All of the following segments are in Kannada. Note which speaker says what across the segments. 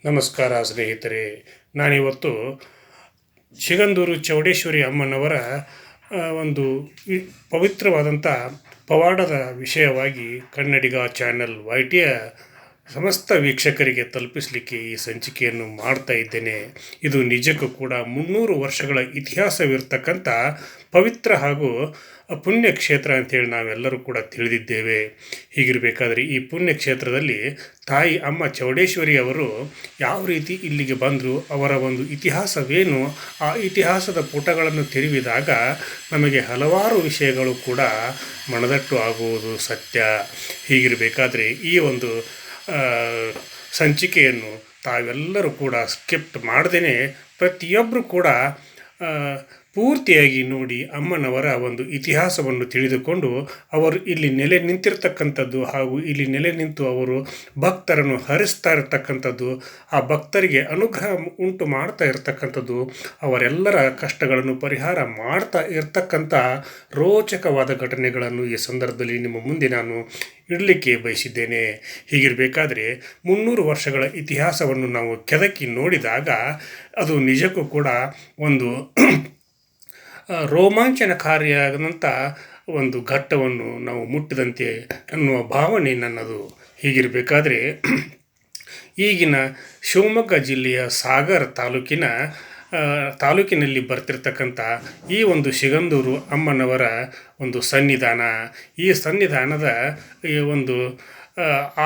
Speaker 1: ನಮಸ್ಕಾರ ಸ್ನೇಹಿತರೆ. ನಾನಿವತ್ತು ಸಿಗಂದೂರು ಚೌಡೇಶ್ವರಿ ಅಮ್ಮನವರ ಒಂದು ಪವಿತ್ರವಾದಂಥ ಪವಾಡದ ವಿಷಯವಾಗಿ ಕನ್ನಡಿಗ ಚಾನೆಲ್ YTಯ ಸಮಸ್ತ ವೀಕ್ಷಕರಿಗೆ ತಲುಪಿಸಲಿಕ್ಕೆ ಈ ಸಂಚಿಕೆಯನ್ನು ಮಾಡ್ತಾ ಇದ್ದೇನೆ. ಇದು ನಿಜಕ್ಕೂ ಕೂಡ 300 ವರ್ಷಗಳ ಇತಿಹಾಸವಿರ್ತಕ್ಕಂಥ ಪವಿತ್ರ ಹಾಗೂ ಪುಣ್ಯ ಕ್ಷೇತ್ರ ಅಂತೇಳಿ ನಾವೆಲ್ಲರೂ ಕೂಡ ತಿಳಿದಿದ್ದೇವೆ. ಹೀಗಿರಬೇಕಾದ್ರೆ ಈ ಪುಣ್ಯ ಕ್ಷೇತ್ರದಲ್ಲಿ ತಾಯಿ ಅಮ್ಮ ಚೌಡೇಶ್ವರಿ ಅವರು ಯಾವ ರೀತಿ ಇಲ್ಲಿಗೆ ಬಂದರು, ಅವರ ಒಂದು ಇತಿಹಾಸವೇನು, ಆ ಇತಿಹಾಸದ ಪುಟಗಳನ್ನು ತಿರುವಿದಾಗ ನಮಗೆ ಹಲವಾರು ವಿಷಯಗಳು ಕೂಡ ಮನದಟ್ಟು ಆಗುವುದು ಸತ್ಯ. ಹೀಗಿರಬೇಕಾದ್ರೆ ಈ ಒಂದು ಸಂಚಿಕೆಯನ್ನು ತಾವೆಲ್ಲರೂ ಕೂಡ ಸ್ಕಿಪ್ ಮಾಡದೇ ಪ್ರತಿಯೊಬ್ಬರು ಕೂಡ ಪೂರ್ತಿಯಾಗಿ ನೋಡಿ ಅಮ್ಮನವರ ಒಂದು ಇತಿಹಾಸವನ್ನು ತಿಳಿದುಕೊಂಡು ಅವರು ಇಲ್ಲಿ ನೆಲೆ ನಿಂತಿರ್ತಕ್ಕಂಥದ್ದು ಹಾಗೂ ಇಲ್ಲಿ ನೆಲೆ ನಿಂತು ಅವರು ಭಕ್ತರನ್ನು ಹರಿಸ್ತಾ ಇರತಕ್ಕಂಥದ್ದು, ಆ ಭಕ್ತರಿಗೆ ಅನುಗ್ರಹ ಉಂಟು ಮಾಡ್ತಾ ಇರತಕ್ಕಂಥದ್ದು, ಅವರೆಲ್ಲರ ಕಷ್ಟಗಳನ್ನು ಪರಿಹಾರ ಮಾಡ್ತಾ ಇರತಕ್ಕಂಥ ರೋಚಕವಾದ ಘಟನೆಗಳನ್ನು ಈ ಸಂದರ್ಭದಲ್ಲಿ ನಿಮ್ಮ ಮುಂದೆ ನಾನು ಇಡಲಿಕ್ಕೆ ಬಯಸಿದ್ದೇನೆ. ಹೀಗಿರಬೇಕಾದ್ರೆ 300 ವರ್ಷಗಳ ಇತಿಹಾಸವನ್ನು ನಾವು ಕೆದಕಿ ನೋಡಿದಾಗ ಅದು ನಿಜಕ್ಕೂ ಕೂಡ ಒಂದು ರೋಮಾಂಚನಕಾರಿಯಾದಂಥ ಒಂದು ಘಟ್ಟವನ್ನು ನಾವು ಮುಟ್ಟಿದಂತೆ ಅನ್ನುವ ಭಾವನೆ ನನ್ನದು. ಹೀಗಿರಬೇಕಾದ್ರೆ ಈಗಿನ ಶಿವಮೊಗ್ಗ ಜಿಲ್ಲೆಯ ಸಾಗರ ತಾಲೂಕಿನಲ್ಲಿ ಬರ್ತಿರ್ತಕ್ಕಂಥ ಈ ಒಂದು ಸಿಗಂದೂರು ಅಮ್ಮನವರ ಒಂದು ಸನ್ನಿಧಾನ, ಈ ಸನ್ನಿಧಾನದ ಈ ಒಂದು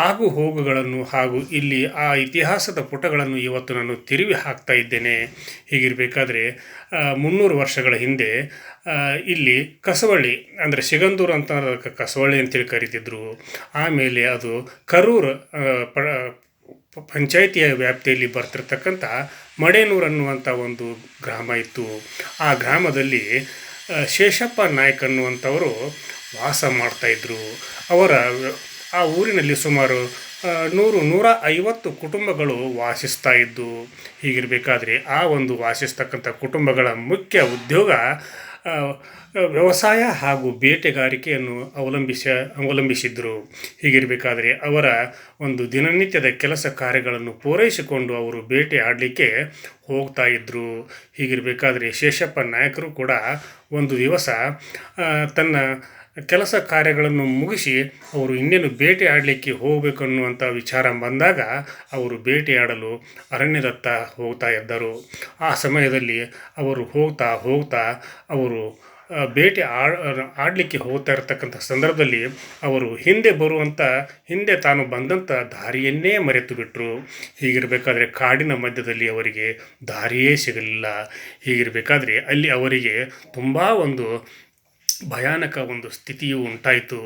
Speaker 1: ಆಗು ಹೋಗುಗಳನ್ನು ಹಾಗೂ ಇಲ್ಲಿ ಆ ಇತಿಹಾಸದ ಪುಟಗಳನ್ನು ಇವತ್ತು ನಾನು ತಿರುವಿ ಹಾಕ್ತಾ ಇದ್ದೇನೆ. ಹೀಗಿರಬೇಕಾದ್ರೆ 300 ವರ್ಷಗಳ ಹಿಂದೆ ಇಲ್ಲಿ ಕಸವಳ್ಳಿ ಅಂದರೆ ಸಿಗಂದೂರು ಅಂತ ಕಸವಳ್ಳಿ ಅಂತೇಳಿ ಕರೀತಿದ್ರು. ಆಮೇಲೆ ಅದು ಕರೂರು ಪಂಚಾಯಿತಿಯ ವ್ಯಾಪ್ತಿಯಲ್ಲಿ ಬರ್ತಿರ್ತಕ್ಕಂಥ ಮಡೇನೂರು ಅನ್ನುವಂಥ ಒಂದು ಗ್ರಾಮ ಇತ್ತು. ಆ ಗ್ರಾಮದಲ್ಲಿ ಶೇಷಪ್ಪ ನಾಯ್ಕ ಅನ್ನುವಂಥವರು ವಾಸ ಮಾಡ್ತಾಯಿದ್ರು. ಅವರ ಆ ಊರಿನಲ್ಲಿ ಸುಮಾರು 100-150 ಕುಟುಂಬಗಳು ವಾಸಿಸ್ತಾ ಇದ್ದು. ಹೀಗಿರಬೇಕಾದ್ರೆ ಆ ಒಂದು ವಾಸಿಸ್ತಕ್ಕಂಥ ಕುಟುಂಬಗಳ ಮುಖ್ಯ ಉದ್ಯೋಗ ವ್ಯವಸಾಯ ಹಾಗೂ ಬೇಟೆಗಾರಿಕೆಯನ್ನು ಅವಲಂಬಿಸಿದ್ದರು. ಹೀಗಿರಬೇಕಾದ್ರೆ ಅವರ ಒಂದು ದಿನನಿತ್ಯದ ಕೆಲಸ ಕಾರ್ಯಗಳನ್ನು ಪೂರೈಸಿಕೊಂಡು ಅವರು ಬೇಟೆ ಆಡಲಿಕ್ಕೆ ಹೋಗ್ತಾ ಇದ್ದರು. ಹೀಗಿರಬೇಕಾದ್ರೆ ಶೇಷಪ್ಪ ನಾಯಕರು ಕೂಡ ಒಂದು ದಿವಸ ತನ್ನ ಕೆಲಸ ಕಾರ್ಯಗಳನ್ನು ಮುಗಿಸಿ ಅವರು ಇನ್ನೇನು ಬೇಟೆ ಆಡಲಿಕ್ಕೆ ಹೋಗಬೇಕು ಅನ್ನುವಂಥ ವಿಚಾರ ಬಂದಾಗ ಅವರು ಬೇಟೆಯಾಡಲು ಅರಣ್ಯದತ್ತ ಹೋಗ್ತಾ ಇದ್ದರು. ಆ ಸಮಯದಲ್ಲಿ ಅವರು ಹೋಗ್ತಾ ಅವರು ಬೇಟೆ ಆಡಲಿಕ್ಕೆ ಹೋಗ್ತಾ ಇರತಕ್ಕಂಥ ಸಂದರ್ಭದಲ್ಲಿ ಅವರು ಹಿಂದೆ ತಾನು ಬಂದಂಥ ದಾರಿಯನ್ನೇ ಮರೆತು ಬಿಟ್ಟರು. ಹೀಗಿರಬೇಕಾದ್ರೆ ಕಾಡಿನ ಮಧ್ಯದಲ್ಲಿ ಅವರಿಗೆ ದಾರಿಯೇ ಸಿಗಲಿಲ್ಲ. ಹೀಗಿರಬೇಕಾದ್ರೆ ಅಲ್ಲಿ ಅವರಿಗೆ ತುಂಬ ಒಂದು ಭಯಾನಕ ಒಂದು ಸ್ಥಿತಿಯು ಉಂಟಾಯಿತು.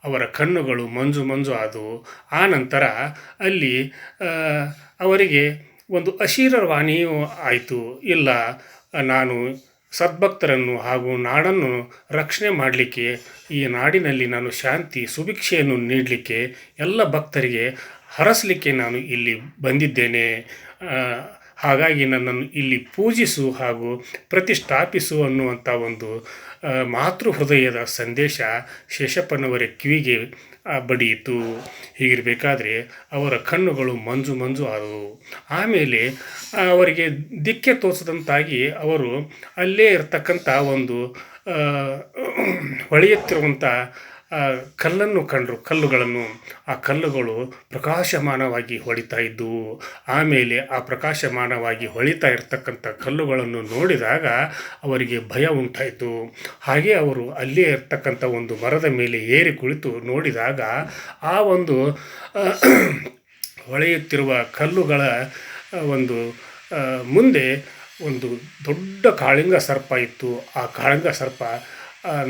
Speaker 1: ಅವರ ಕಣ್ಣುಗಳು ಮಂಜು ಆದವು. ಆ ನಂತರ ಅಲ್ಲಿ ಅವರಿಗೆ ಒಂದು ಅಶರೀರವಾಣಿಯೂ ಆಯಿತು. ಇಲ್ಲ, ನಾನು ಸದ್ಭಕ್ತರನ್ನು ಹಾಗೂ ನಾಡನ್ನು ರಕ್ಷಣೆ ಮಾಡಲಿಕ್ಕೆ, ಈ ನಾಡಿನಲ್ಲಿ ನಾನು ಶಾಂತಿ ಸುಭಿಕ್ಷೆಯನ್ನು ನೀಡಲಿಕ್ಕೆ, ಎಲ್ಲ ಭಕ್ತರಿಗೆ ಹರಸಲಿಕ್ಕೆ ನಾನು ಇಲ್ಲಿ ಬಂದಿದ್ದೇನೆ. ಹಾಗಾಗಿ ನನ್ನನ್ನು ಇಲ್ಲಿ ಪೂಜಿಸು ಹಾಗೂ ಪ್ರತಿಷ್ಠಾಪಿಸು ಅನ್ನುವಂಥ ಒಂದು ಮಾತೃ ಹೃದಯದ ಸಂದೇಶ ಶೇಷಪ್ಪನವರ ಕಿವಿಗೆ ಬಡಿಯಿತು. ಹೀಗಿರಬೇಕಾದ್ರೆ ಅವರ ಕಣ್ಣುಗಳು ಮಂಜು ಆದವು. ಆಮೇಲೆ ಅವರಿಗೆ ದಿಕ್ಕೆ ತೋಚದಂತಾಗಿ ಅವರು ಅಲ್ಲೇ ಇರತಕ್ಕಂಥ ಒಂದು ಹೊಳೆಯುತ್ತಿರುವಂಥ ಕಲ್ಲನ್ನು ಕಂಡರು. ಆ ಕಲ್ಲುಗಳು ಪ್ರಕಾಶಮಾನವಾಗಿ ಹೊಳಿತಾ ಇದ್ದವು. ಆಮೇಲೆ ಆ ಪ್ರಕಾಶಮಾನವಾಗಿ ಹೊಳಿತಾ ಇರತಕ್ಕಂಥ ಕಲ್ಲುಗಳನ್ನು ನೋಡಿದಾಗ ಅವರಿಗೆ ಭಯ ಉಂಟಾಯಿತು. ಹಾಗೆ ಅವರು ಅಲ್ಲೇ ಇರ್ತಕ್ಕಂಥ ಒಂದು ಮರದ ಮೇಲೆ ಏರಿ ಕುಳಿತು ನೋಡಿದಾಗ ಆ ಒಂದು ಹೊಳೆಯುತ್ತಿರುವ ಕಲ್ಲುಗಳ ಒಂದು ಮುಂದೆ ಒಂದು ದೊಡ್ಡ ಕಾಳಿಂಗ ಸರ್ಪ ಇತ್ತು. ಆ ಕಾಳಿಂಗ ಸರ್ಪ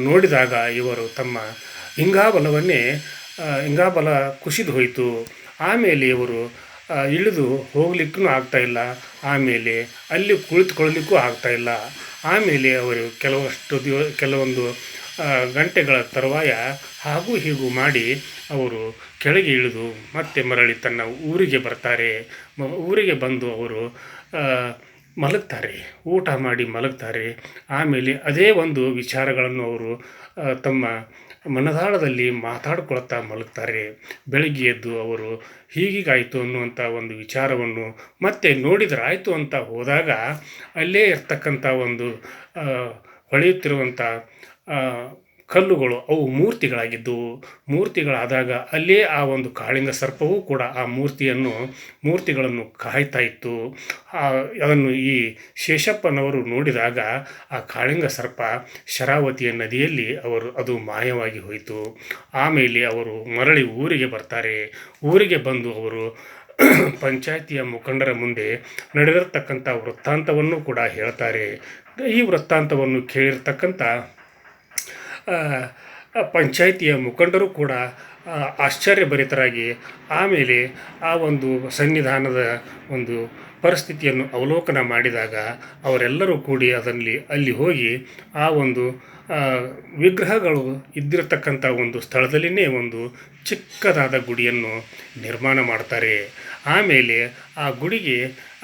Speaker 1: ನೋಡಿದಾಗ ಇವರು ತಮ್ಮ ಇಂಗಾಬಲ ಕುಸಿದು ಹೋಯಿತು. ಆಮೇಲೆ ಇವರು ಇಳಿದು ಹೋಗ್ಲಿಕ್ಕೂ ಆಗ್ತಾಯಿಲ್ಲ. ಆಮೇಲೆ ಅಲ್ಲಿ ಕುಳಿತುಕೊಳ್ಳಲಿಕ್ಕೂ ಆಗ್ತಾಯಿಲ್ಲ. ಆಮೇಲೆ ಅವರು ಕೆಲವೊಂದು ಗಂಟೆಗಳ ತರುವಾಯ ಹಾಗೂ ಹೀಗೂ ಮಾಡಿ ಅವರು ಕೆಳಗೆ ಇಳಿದು ಮತ್ತೆ ಮರಳಿ ತನ್ನ ಊರಿಗೆ ಬರ್ತಾರೆ. ಊರಿಗೆ ಬಂದು ಅವರು ಮಲಗ್ತಾರೆ, ಊಟ ಮಾಡಿ ಮಲಗ್ತಾರೆ. ಆಮೇಲೆ ಅದೇ ಒಂದು ವಿಚಾರಗಳನ್ನು ಅವರು ತಮ್ಮ ಮನದಾಳದಲ್ಲಿ ಮಾತಾಡ್ಕೊಳ್ತಾ ಮಲಗ್ತಾರೆ. ಬೆಳಗ್ಗೆ ಎದ್ದು ಅವರು ಹೀಗೀಗಾಯಿತು ಅನ್ನುವಂಥ ಒಂದು ವಿಚಾರವನ್ನು ಮತ್ತೆ ನೋಡಿದ್ರಾಯಿತು ಅಂತ ಹೋದಾಗ ಅಲ್ಲೇ ಇರ್ತಕ್ಕಂಥ ಒಂದು ಹೊಳೆಯುತ್ತಿರುವಂಥ ಕಲ್ಲುಗಳು ಅವು ಮೂರ್ತಿಗಳಾಗಿದ್ದವು. ಮೂರ್ತಿಗಳಾದಾಗ ಅಲ್ಲೇ ಆ ಒಂದು ಕಾಳಿಂಗ ಸರ್ಪವೂ ಕೂಡ ಆ ಮೂರ್ತಿಗಳನ್ನು ಕಾಯ್ತಾ ಇತ್ತು. ಅದನ್ನು ಈ ಶೇಷಪ್ಪನವರು ನೋಡಿದಾಗ ಆ ಕಾಳಿಂಗ ಸರ್ಪ ಶರಾವತಿಯ ನದಿಯಲ್ಲಿ ಅದು ಮಾಯವಾಗಿ ಹೋಯಿತು. ಆಮೇಲೆ ಅವರು ಮರಳಿ ಊರಿಗೆ ಬರ್ತಾರೆ. ಊರಿಗೆ ಬಂದು ಅವರು ಪಂಚಾಯಿತಿಯ ಮುಖಂಡರ ಮುಂದೆ ನಡೆದಿರ್ತಕ್ಕಂಥ ವೃತ್ತಾಂತವನ್ನು ಕೂಡ ಹೇಳ್ತಾರೆ. ಈ ವೃತ್ತಾಂತವನ್ನು ಕೇಳಿರ್ತಕ್ಕಂಥ ಪಂಚಾಯಿತಿಯ ಮುಖಂಡರು ಕೂಡ ಆಶ್ಚರ್ಯಭರಿತರಾಗಿ ಆಮೇಲೆ ಆ ಒಂದು ಸನ್ನಿಧಾನದ ಒಂದು ಪರಿಸ್ಥಿತಿಯನ್ನು ಅವಲೋಕನ ಮಾಡಿದಾಗ ಅವರೆಲ್ಲರೂ ಕೂಡಿ ಅಲ್ಲಿ ಹೋಗಿ ಆ ಒಂದು ವಿಗ್ರಹಗಳು ಇದ್ದಿರತಕ್ಕಂಥ ಒಂದು ಸ್ಥಳದಲ್ಲಿಯೇ ಒಂದು ಚಿಕ್ಕದಾದ ಗುಡಿಯನ್ನು ನಿರ್ಮಾಣ ಮಾಡ್ತಾರೆ. ಆಮೇಲೆ ಆ ಗುಡಿಗೆ,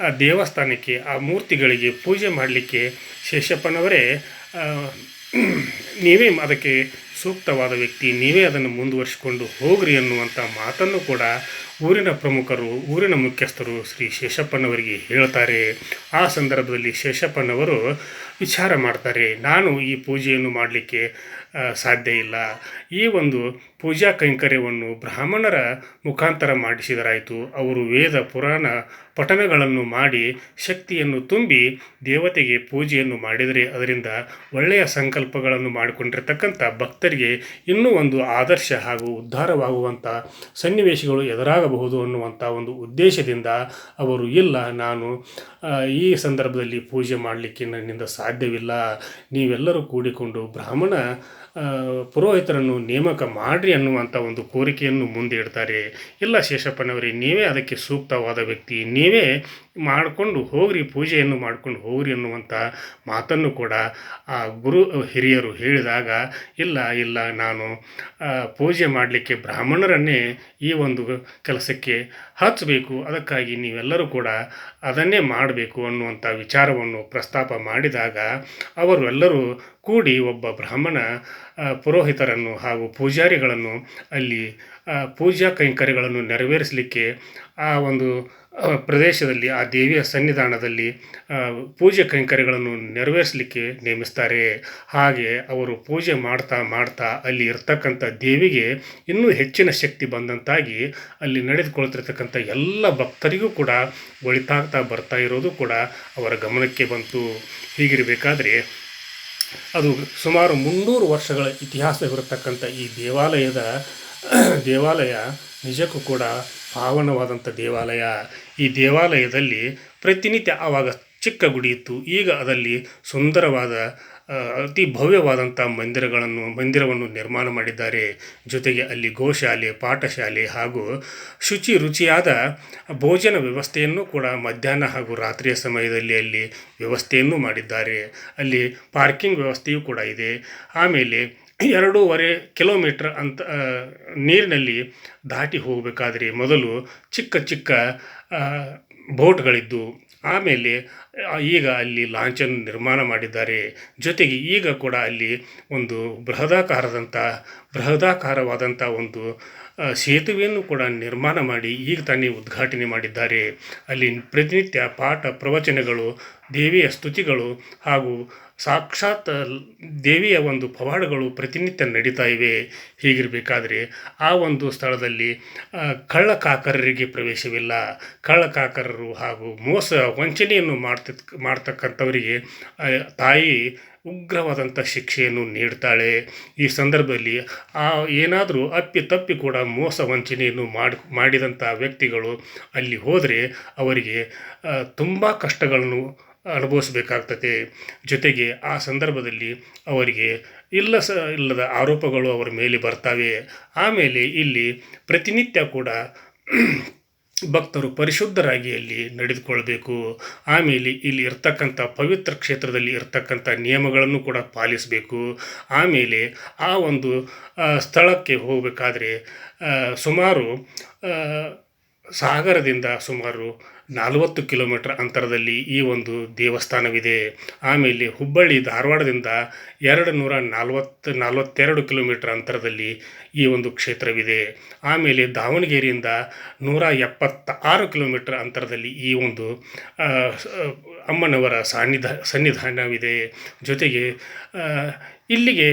Speaker 1: ಆ ದೇವಸ್ಥಾನಕ್ಕೆ, ಆ ಮೂರ್ತಿಗಳಿಗೆ ಪೂಜೆ ಮಾಡಲಿಕ್ಕೆ ಶೇಷಪ್ಪನವರೇ ನೀವೇ ಅದಕ್ಕೆ ಸೂಕ್ತವಾದ ವ್ಯಕ್ತಿ, ನೀವೇ ಅದನ್ನು ಮುಂದುವರಿಸಿಕೊಂಡು ಹೋಗ್ರಿ ಅನ್ನುವಂಥ ಮಾತನ್ನು ಕೂಡ ಊರಿನ ಪ್ರಮುಖರು, ಊರಿನ ಮುಖ್ಯಸ್ಥರು ಶ್ರೀ ಶೇಷಪ್ಪನವರಿಗೆ ಹೇಳ್ತಾರೆ. ಆ ಸಂದರ್ಭದಲ್ಲಿ ಶೇಷಪ್ಪನವರು ವಿಚಾರ ಮಾಡ್ತಾರೆ, ನಾನು ಈ ಪೂಜೆಯನ್ನು ಮಾಡಲಿಕ್ಕೆ ಸಾಧ್ಯ ಇಲ್ಲ. ಈ ಒಂದು ಪೂಜಾ ಕೈಂಕರ್ಯವನ್ನು ಬ್ರಾಹ್ಮಣರ ಮುಖಾಂತರ ಮಾಡಿಸಿದರಾಯಿತು. ಅವರು ವೇದ ಪುರಾಣ ಪಠಣಗಳನ್ನು ಮಾಡಿ ಶಕ್ತಿಯನ್ನು ತುಂಬಿ ದೇವತೆಗೆ ಪೂಜೆಯನ್ನು ಮಾಡಿದರೆ ಅದರಿಂದ ಒಳ್ಳೆಯ ಸಂಕಲ್ಪಗಳನ್ನು ಮಾಡಿಕೊಂಡಿರ್ತಕ್ಕಂಥ ಭಕ್ತರಿಗೆ ಇನ್ನೂ ಒಂದು ಆದರ್ಶ ಹಾಗೂ ಉದ್ಧಾರವಾಗುವಂಥ ಸನ್ನಿವೇಶಗಳು ಎದುರಾಗಬಹುದು ಅನ್ನುವಂಥ ಒಂದು ಉದ್ದೇಶದಿಂದ ಅವರು ಇಲ್ಲ, ನಾನು ಈ ಸಂದರ್ಭದಲ್ಲಿ ಪೂಜೆ ಮಾಡಲಿಕ್ಕೆ ನನ್ನಿಂದ ಸಾಧ್ಯವಿಲ್ಲ, ನೀವೆಲ್ಲರೂ ಕೂಡಿಕೊಂಡು ಬ್ರಾಹ್ಮಣ ಪುರೋಹಿತರನ್ನು ನೇಮಕ ಮಾಡಿರಿ ಅನ್ನುವಂಥ ಒಂದು ಕೋರಿಕೆಯನ್ನು ಮುಂದೆ ಇಡ್ತಾರೆ. ಇಲ್ಲ ಶೇಷಪ್ಪನವರೇ, ನೀವೇ ಅದಕ್ಕೆ ಸೂಕ್ತವಾದ ವ್ಯಕ್ತಿ, ನೀವೇ ಮಾಡಿಕೊಂಡು ಹೋಗ್ರಿ, ಪೂಜೆಯನ್ನು ಮಾಡಿಕೊಂಡು ಹೋಗ್ರಿ ಅನ್ನುವಂಥ ಮಾತನ್ನು ಕೂಡ ಆ ಗುರು ಹಿರಿಯರು ಹೇಳಿದಾಗ ಇಲ್ಲ ನಾನು ಪೂಜೆ ಮಾಡಲಿಕ್ಕೆ ಬ್ರಾಹ್ಮಣರನ್ನೇ ಈ ಒಂದು ಕೆಲಸಕ್ಕೆ ಹಚ್ಚಬೇಕು, ಅದಕ್ಕಾಗಿ ನೀವೆಲ್ಲರೂ ಕೂಡ ಅದನ್ನೇ ಮಾಡಬೇಕು ಅನ್ನುವಂಥ ವಿಚಾರವನ್ನು ಪ್ರಸ್ತಾಪ ಮಾಡಿದಾಗ ಅವರು ಎಲ್ಲರೂ ಕೂಡಿ ಒಬ್ಬ ಬ್ರಾಹ್ಮಣ ಪುರೋಹಿತರನ್ನು ಹಾಗೂ ಪೂಜಾರಿಗಳನ್ನು ಅಲ್ಲಿ ಪೂಜಾ ಕೈಂಕರ್ಯಗಳನ್ನು ನೆರವೇರಿಸಲಿಕ್ಕೆ ಆ ಒಂದು ಪ್ರದೇಶದಲ್ಲಿ, ಆ ದೇವಿಯ ಸನ್ನಿಧಾನದಲ್ಲಿ ಪೂಜೆ ಕೈಂಕರ್ಯಗಳನ್ನು ನೆರವೇರಿಸಲಿಕ್ಕೆ ನೇಮಿಸ್ತಾರೆ. ಹಾಗೆ ಅವರು ಪೂಜೆ ಮಾಡ್ತಾ ಅಲ್ಲಿ ಇರ್ತಕ್ಕಂಥ ದೇವಿಗೆ ಇನ್ನೂ ಹೆಚ್ಚಿನ ಶಕ್ತಿ ಬಂದಂತಾಗಿ ಅಲ್ಲಿ ನಡೆದುಕೊಳ್ತಿರ್ತಕ್ಕಂಥ ಎಲ್ಲ ಭಕ್ತರಿಗೂ ಕೂಡ ಒಳಿತಾಗ್ತಾ ಬರ್ತಾ ಇರೋದು ಕೂಡ ಅವರ ಗಮನಕ್ಕೆ ಬಂತು. ಹೀಗಿರಬೇಕಾದ್ರೆ ಅದು ಸುಮಾರು 300 ವರ್ಷಗಳ ಇತಿಹಾಸವಿರತಕ್ಕಂಥ ಈ ದೇವಾಲಯ ನಿಜಕ್ಕೂ ಕೂಡ ಪಾವನವಾದಂಥ ದೇವಾಲಯ. ಈ ದೇವಾಲಯದಲ್ಲಿ ಪ್ರತಿನಿತ್ಯ ಆವಾಗ ಚಿಕ್ಕ ಗುಡಿ ಇತ್ತು, ಈಗ ಅದರಲ್ಲಿ ಸುಂದರವಾದ ಅತಿ ಭವ್ಯವಾದಂಥ ಮಂದಿರವನ್ನು ನಿರ್ಮಾಣ ಮಾಡಿದ್ದಾರೆ. ಜೊತೆಗೆ ಅಲ್ಲಿ ಗೋಶಾಲೆ, ಪಾಠಶಾಲೆ ಹಾಗೂ ರುಚಿಯಾದ ಭೋಜನ ವ್ಯವಸ್ಥೆಯನ್ನು ಕೂಡ ಮಧ್ಯಾಹ್ನ ಹಾಗೂ ರಾತ್ರಿಯ ಸಮಯದಲ್ಲಿ ಅಲ್ಲಿ ವ್ಯವಸ್ಥೆಯನ್ನು ಮಾಡಿದ್ದಾರೆ. ಅಲ್ಲಿ ಪಾರ್ಕಿಂಗ್ ವ್ಯವಸ್ಥೆಯೂ ಕೂಡ ಇದೆ. ಆಮೇಲೆ 2.5 ಕಿಲೋಮೀಟ್ರ್ ಅಂತ ನೀರಿನಲ್ಲಿ ದಾಟಿ ಹೋಗಬೇಕಾದ್ರೆ ಮೊದಲು ಚಿಕ್ಕ ಬೋಟ್ಗಳಿದ್ದು, ಆಮೇಲೆ ಈಗ ಅಲ್ಲಿ ಲಾಂಚನ್ನು ನಿರ್ಮಾಣ ಮಾಡಿದ್ದಾರೆ. ಜೊತೆಗೆ ಈಗ ಕೂಡ ಅಲ್ಲಿ ಒಂದು ಬೃಹದಾಕಾರವಾದಂಥ ಒಂದು ಸೇತುವೆಯನ್ನು ಕೂಡ ನಿರ್ಮಾಣ ಮಾಡಿ ಈಗ ತಾನೇ ಉದ್ಘಾಟನೆ ಮಾಡಿದ್ದಾರೆ. ಅಲ್ಲಿ ಪ್ರತಿನಿತ್ಯ ಪಾಠ ಪ್ರವಚನಗಳು, ದೇವಿಯ ಸ್ತುತಿಗಳು ಹಾಗೂ ಸಾಕ್ಷಾತ್ ದೇವಿಯ ಒಂದು ಪವಾಡಗಳು ಪ್ರತಿನಿತ್ಯ ನಡೀತಾ ಇವೆ. ಹೀಗಿರಬೇಕಾದ್ರೆ ಆ ಒಂದು ಸ್ಥಳದಲ್ಲಿ ಕಳ್ಳಕಾಕರರಿಗೆ ಪ್ರವೇಶವಿಲ್ಲ. ಕಳ್ಳಕಾಕರರು ಹಾಗೂ ವಂಚನೆಯನ್ನು ಮಾಡ್ತಕ್ಕಂಥವರಿಗೆ ತಾಯಿ ಉಗ್ರವಾದಂಥ ಶಿಕ್ಷೆಯನ್ನು ನೀಡ್ತಾಳೆ. ಈ ಸಂದರ್ಭದಲ್ಲಿ ಏನಾದರೂ ಅಪ್ಪಿ ಕೂಡ ವಂಚನೆಯನ್ನು ಮಾಡಿದಂಥ ವ್ಯಕ್ತಿಗಳು ಅಲ್ಲಿ ಹೋದರೆ ಅವರಿಗೆ ತುಂಬ ಕಷ್ಟಗಳನ್ನು ಅನುಭವಿಸಬೇಕಾಗ್ತದೆ. ಜೊತೆಗೆ ಆ ಸಂದರ್ಭದಲ್ಲಿ ಅವರಿಗೆ ಇಲ್ಲದ ಆರೋಪಗಳು ಅವರ ಮೇಲೆ ಬರ್ತವೆ. ಆಮೇಲೆ ಇಲ್ಲಿ ಪ್ರತಿನಿತ್ಯ ಕೂಡ ಭಕ್ತರು ಪರಿಶುದ್ಧರಾಗಿ ಅಲ್ಲಿ ನಡೆದುಕೊಳ್ಬೇಕು. ಆಮೇಲೆ ಇಲ್ಲಿ ಇರ್ತಕ್ಕಂಥ ಪವಿತ್ರ ಕ್ಷೇತ್ರದಲ್ಲಿ ಇರ್ತಕ್ಕಂಥ ನಿಯಮಗಳನ್ನು ಕೂಡ ಪಾಲಿಸಬೇಕು. ಆಮೇಲೆ ಆ ಒಂದು ಸ್ಥಳಕ್ಕೆ ಹೋಗಬೇಕಾದ್ರೆ ಸುಮಾರು ಸಾಗರದಿಂದ ಸುಮಾರು 40 ಕಿಲೋಮೀಟರ್ ಅಂತರದಲ್ಲಿ ಈ ಒಂದು ದೇವಸ್ಥಾನವಿದೆ. ಆಮೇಲೆ ಹುಬ್ಬಳ್ಳಿ ಧಾರವಾಡದಿಂದ 242 ಕಿಲೋಮೀಟರ್ ಅಂತರದಲ್ಲಿ ಈ ಒಂದು ಕ್ಷೇತ್ರವಿದೆ. ಆಮೇಲೆ ದಾವಣಗೆರೆಯಿಂದ 176 ಕಿಲೋಮೀಟರ್ ಅಂತರದಲ್ಲಿ ಈ ಒಂದು ಅಮ್ಮನವರ ಸನ್ನಿಧಾನವಿದೆ. ಜೊತೆಗೆ ಇಲ್ಲಿಗೆ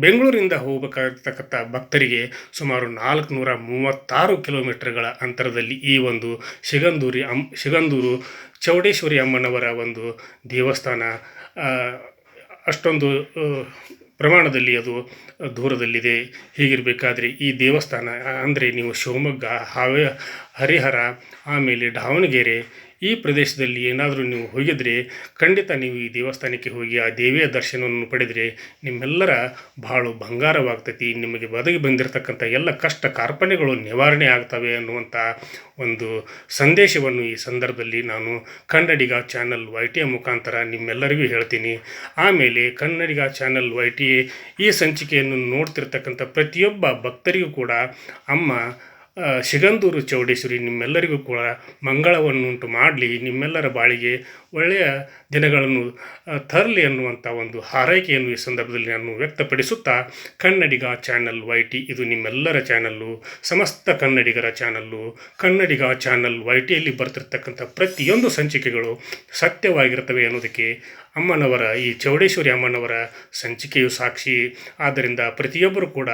Speaker 1: ಬೆಂಗಳೂರಿಂದ ಹೋಗಬೇಕಾಗಿರ್ತಕ್ಕಂಥ ಭಕ್ತರಿಗೆ ಸುಮಾರು 436 ಕಿಲೋಮೀಟರ್ಗಳ ಅಂತರದಲ್ಲಿ ಈ ಒಂದು ಶಿಗಂದೂರು ಚೌಡೇಶ್ವರಿ ಅಮ್ಮನವರ ಒಂದು ದೇವಸ್ಥಾನ ಅಷ್ಟೊಂದು ಪ್ರಮಾಣದಲ್ಲಿ ಅದು ದೂರದಲ್ಲಿದೆ. ಹೀಗಿರಬೇಕಾದ್ರೆ ಈ ದೇವಸ್ಥಾನ ಅಂದರೆ ನೀವು ಶಿವಮೊಗ್ಗ, ಹರಿಹರ, ಆಮೇಲೆ ದಾವಣಗೆರೆ ಈ ಪ್ರದೇಶದಲ್ಲಿ ಏನಾದರೂ ನೀವು ಹೋಗಿದರೆ ಖಂಡಿತ ನೀವು ಈ ದೇವಸ್ಥಾನಕ್ಕೆ ಹೋಗಿ ಆ ದೇವಿಯ ದರ್ಶನವನ್ನು ಪಡೆದರೆ ನಿಮ್ಮೆಲ್ಲರ ಬಾಳು ಬಂಗಾರವಾಗ್ತೈತಿ. ನಿಮಗೆ ಒದಗಿ ಬಂದಿರತಕ್ಕಂಥ ಎಲ್ಲ ಕಷ್ಟ ಕಾರ್ಪಣ್ಯಗಳು ನಿವಾರಣೆ ಆಗ್ತವೆ ಅನ್ನುವಂಥ ಒಂದು ಸಂದೇಶವನ್ನು ಈ ಸಂದರ್ಭದಲ್ಲಿ ನಾನು ಕನ್ನಡಿಗ ಚಾನಲ್ YTಯ ಮುಖಾಂತರ ನಿಮ್ಮೆಲ್ಲರಿಗೂ ಹೇಳ್ತೀನಿ. ಆಮೇಲೆ ಕನ್ನಡಿಗ ಚಾನಲ್ YT ಈ ಸಂಚಿಕೆಯನ್ನು ನೋಡ್ತಿರ್ತಕ್ಕಂಥ ಪ್ರತಿಯೊಬ್ಬ ಭಕ್ತರಿಗೂ ಕೂಡ ಅಮ್ಮ ಶಿಗಂದೂರು ಚೌಡೇಶ್ವರಿ ನಿಮ್ಮೆಲ್ಲರಿಗೂ ಕೂಡ ಮಂಗಳವನ್ನುಂಟು ಮಾಡಲಿ, ನಿಮ್ಮೆಲ್ಲರ ಬಾಳಿಗೆ ಒಳ್ಳೆಯ ದಿನಗಳನ್ನು ತರಲಿ ಅನ್ನುವಂಥ ಒಂದು ಹಾರೈಕೆಯನ್ನು ಈ ಸಂದರ್ಭದಲ್ಲಿ ನಾನು ವ್ಯಕ್ತಪಡಿಸುತ್ತಾ, ಕನ್ನಡಿಗ ಚಾನಲ್ YT ಇದು ನಿಮ್ಮೆಲ್ಲರ ಚಾನಲ್ಲು, ಸಮಸ್ತ ಕನ್ನಡಿಗರ ಚಾನಲ್ಲು. ಕನ್ನಡಿಗ ಚಾನಲ್ YTಯಲ್ಲಿ ಬರ್ತಿರ್ತಕ್ಕಂಥ ಪ್ರತಿಯೊಂದು ಸಂಚಿಕೆಗಳು ಸತ್ಯವಾಗಿರ್ತವೆ ಅನ್ನೋದಕ್ಕೆ ಅಮ್ಮನವರ ಈ ಚೌಡೇಶ್ವರಿ ಅಮ್ಮನವರ ಸಂಚಿಕೆಯು ಸಾಕ್ಷಿ. ಆದ್ದರಿಂದ ಪ್ರತಿಯೊಬ್ಬರು ಕೂಡ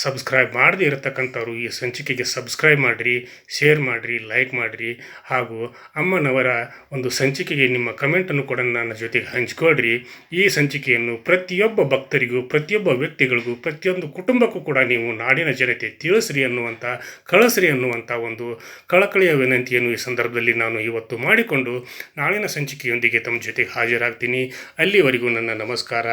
Speaker 1: ಸಬ್ಸ್ಕ್ರೈಬ್ ಮಾಡದೇ ಇರತಕ್ಕಂಥವ್ರು ಈ ಸಂಚಿಕೆಗೆ ಸಬ್ಸ್ಕ್ರೈಬ್ ಮಾಡಿರಿ, ಶೇರ್ ಮಾಡಿರಿ, ಲೈಕ್ ಮಾಡಿರಿ. ಹಾಗೂ ಅಮ್ಮನವರ ಒಂದು ಸಂಚಿಕೆಗೆ ನಿಮ್ಮ ಕಮೆಂಟನ್ನು ಕೂಡ ನನ್ನ ಜೊತೆಗೆ ಹಂಚಿಕೊಳ್ರಿ. ಈ ಸಂಚಿಕೆಯನ್ನು ಪ್ರತಿಯೊಬ್ಬ ಭಕ್ತರಿಗೂ, ಪ್ರತಿಯೊಬ್ಬ ವ್ಯಕ್ತಿಗಳಿಗೂ, ಪ್ರತಿಯೊಂದು ಕುಟುಂಬಕ್ಕೂ ಕೂಡ ನೀವು ನಾಡಿನ ಜನತೆ ತಿಳಿಸ್ರಿ ಅನ್ನುವಂಥ, ಕಳಿಸ್ರಿ ಅನ್ನುವಂಥ ಒಂದು ಕಳಕಳಿಯ ವಿನಂತಿಯನ್ನು ಈ ಸಂದರ್ಭದಲ್ಲಿ ನಾನು ಇವತ್ತು ಮಾಡಿಕೊಂಡು ನಾಳಿನ ಸಂಚಿಕೆಯೊಂದಿಗೆ ತಮ್ಮ ಜೊತೆಗೆ ಹಾಜರಾಗ್ತೀನಿ. ಅಲ್ಲಿವರೆಗೂ ನನ್ನ ನಮಸ್ಕಾರ.